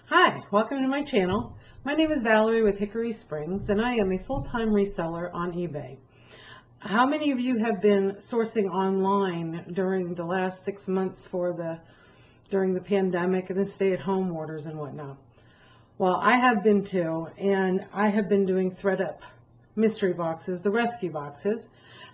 Hi, welcome to my channel. My name is Valerie with Hickory Springs and I am a full-time reseller on eBay. How many of you have been sourcing online during the last 6 months during the pandemic and the stay-at-home orders and whatnot? Well, I have been too, and I have been doing ThredUp mystery boxes, the rescue boxes,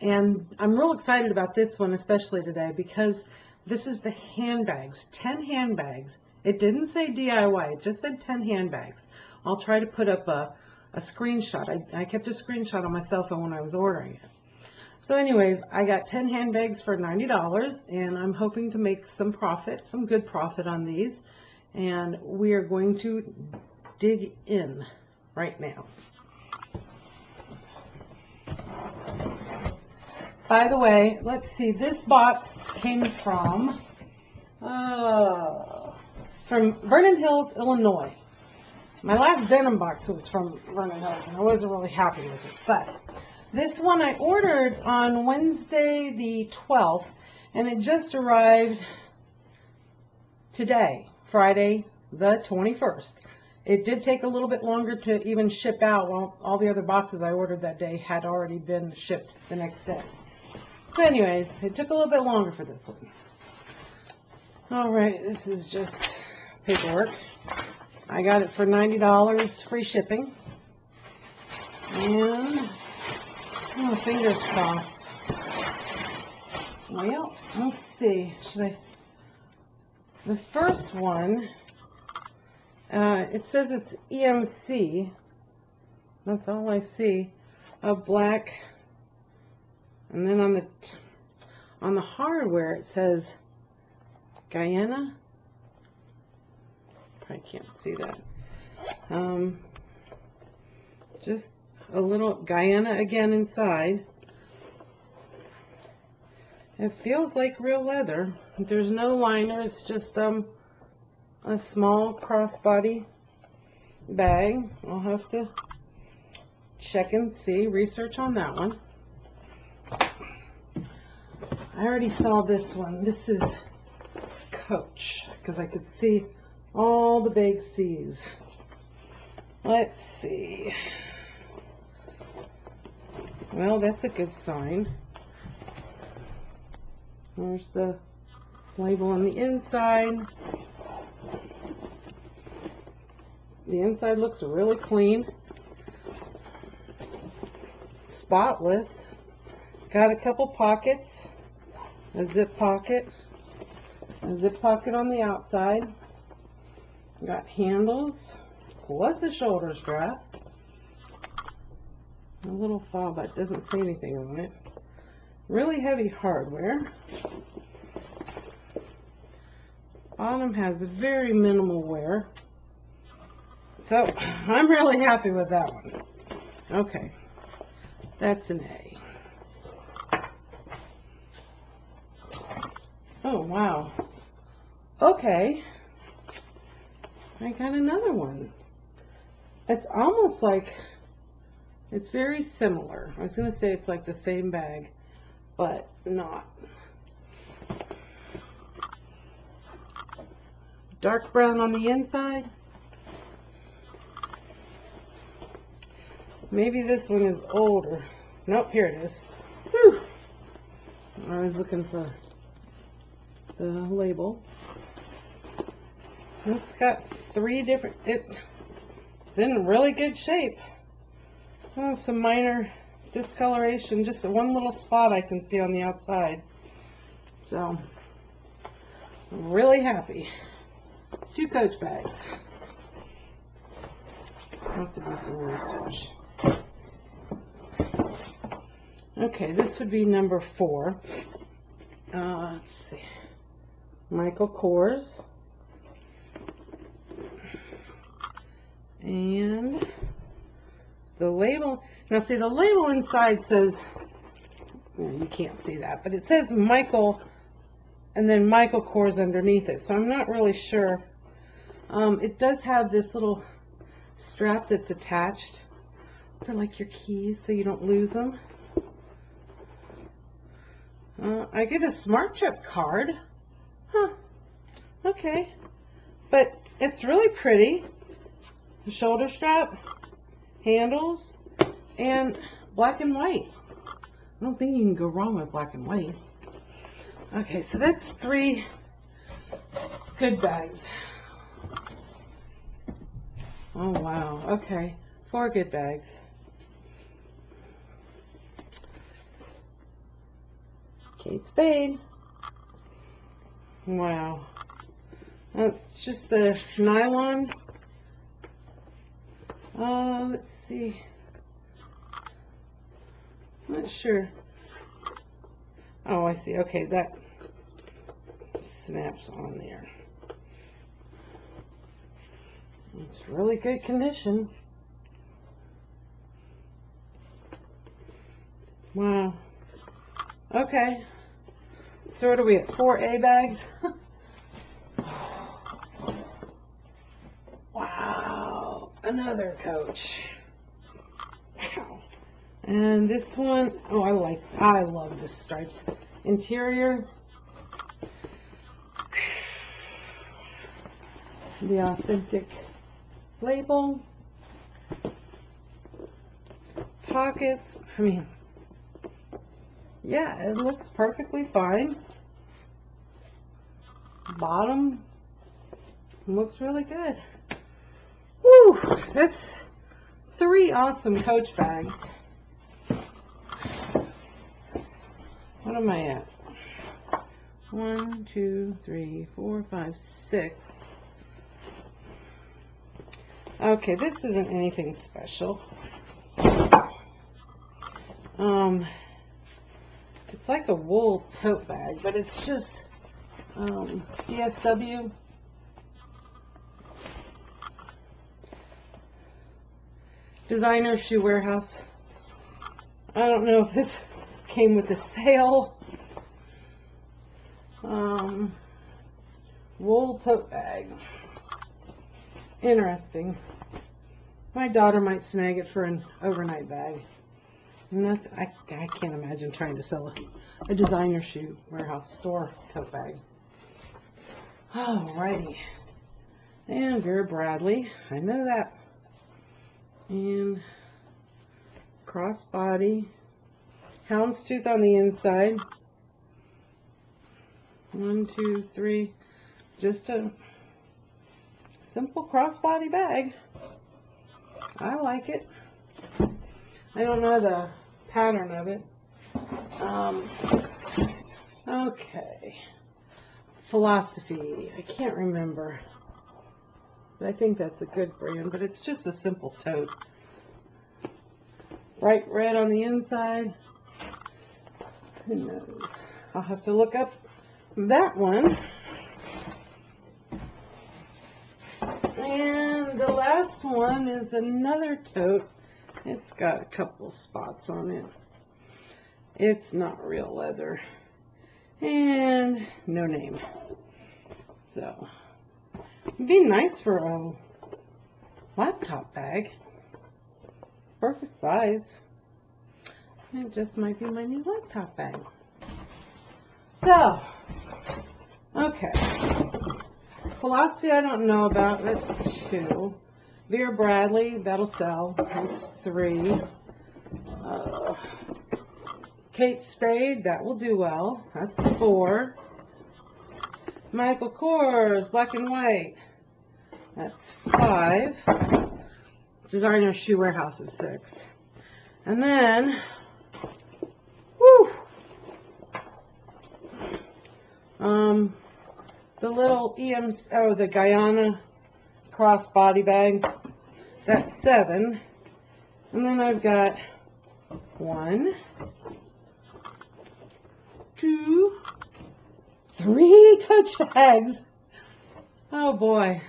and I'm real excited about this one especially today because this is the handbags, 10 handbags. It didn't say DIY, it just said 10 handbags. I'll try to put up a screenshot. I kept a screenshot on my cell phone when I was ordering it. So anyways, I got 10 handbags for $90 and I'm hoping to make some profit, some good profit on these. And we are going to dig in right now. By the way, let's see, this box came from Vernon Hills, Illinois. My last denim box was from Vernon Hills, and I wasn't really happy with it. But this one I ordered on Wednesday the 12th, and it just arrived today, Friday the 21st. It did take a little bit longer to even ship out, while all the other boxes I ordered that day had already been shipped the next day. So anyways, it took a little bit longer for this one. Alright, this is just paperwork. I got it for $90, free shipping. And, oh, fingers crossed. Well, let's see. The first one, it says it's EMC. That's all I see. A black. And then on the hardware it says Guyana. I can't see that. Just a little Guyana again inside. It feels like real leather. There's no liner. It's just a small crossbody bag. I'll have to check and see, research on that one. I already saw this one. This is Coach, because I could see all the big C's. Let's see. Well, that's a good sign. There's the label on the inside. The inside looks really clean. Spotless. Got a couple pockets. A zip pocket on the outside. Got handles, plus a shoulder strap. A little fob, but doesn't say anything on it. Really heavy hardware. Bottom has very minimal wear. So, I'm really happy with that one. Okay, that's an A. Oh, wow. Okay. I got another one. It's almost like, it's very similar. I was going to say it's like the same bag, but not. Dark brown on the inside. Maybe this one is older. Nope, here it is. Whew. I was looking for the label. It's got three different, it's in really good shape. Oh, some minor discoloration, just one little spot I can see on the outside. So, I'm really happy. 2 Coach bags. I'll have to do some research. Okay, this would be number 4. Let's see. Michael Kors. And the label, now see the label inside says, well, you can't see that, but it says Michael and then Michael Kors underneath it, so I'm not really sure. It does have this little strap that's attached for like your keys so you don't lose them. I get a Smart Trip card. Huh. Okay. But It's really pretty. Shoulder strap, handles, and black and white. I don't think you can go wrong with black and white. Okay, so that's 3 good bags. Oh wow, okay, 4 good bags. Kate Spade. Wow. That's just the nylon. Let's see. Not sure. Oh, I see. Okay, that snaps on there. It's really good condition. Wow. Okay. So what are we at? 4 A bags? Wow. Another Coach. Wow. And this one, oh, I love this striped interior. The authentic label. Pockets. I mean, yeah, it looks perfectly fine. Bottom looks really good. Woo! That's 3 awesome Coach bags. What am I at? 1, 2, 3, 4, 5, 6. Okay, this isn't anything special. It's like a wool tote bag, but it's just DSW. Designer Shoe Warehouse. I don't know if this came with a sale. Wool tote bag. Interesting. My daughter might snag it for an overnight bag. I can't imagine trying to sell a Designer Shoe Warehouse store tote bag. Alrighty. And Vera Bradley. I know that. And crossbody. Houndstooth on the inside. 1, 2, 3. Just a simple crossbody bag. I like it. I don't know the pattern of it. Okay. Philosophy. I can't remember. But I think that's a good brand. But it's just a simple tote. Bright red on the inside. Who knows? I'll have to look up that one. And the last one is another tote. It's got a couple spots on it. It's not real leather. And no name. So, it'd be nice for a laptop bag. Perfect size. It just might be my new laptop bag. So, okay. Philosophy I don't know about. That's 2. Vera Bradley, that'll sell. That's 3. Kate Spade, that will do well. That's 4. Michael Kors, black and white. That's 5. Designer Shoe Warehouse is 6. And then, whew, the little the Guyana crossbody bag, that's 7. And then I've got 1, 2, 3 Coach bags. Oh boy.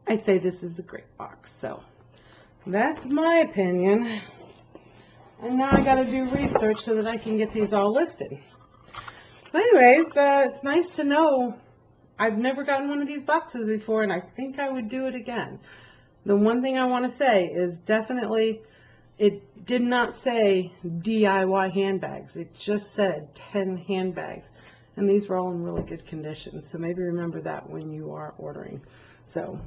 I say this is a great box, so that's my opinion. And now I got to do research so that I can get these all listed. So anyways, it's nice to know. I've never gotten one of these boxes before, and I think I would do it again. The one thing I want to say is definitely, it did not say DIY handbags. It just said 10 handbags. and these were all in really good condition. So maybe remember that when you are ordering. So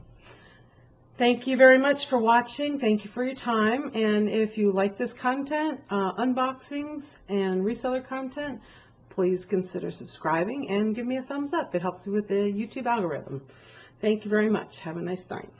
thank you very much for watching. Thank you for your time. And if you like this content, unboxings and reseller content, please consider subscribing and give me a thumbs up. It helps me with the YouTube algorithm. Thank you very much. Have a nice night.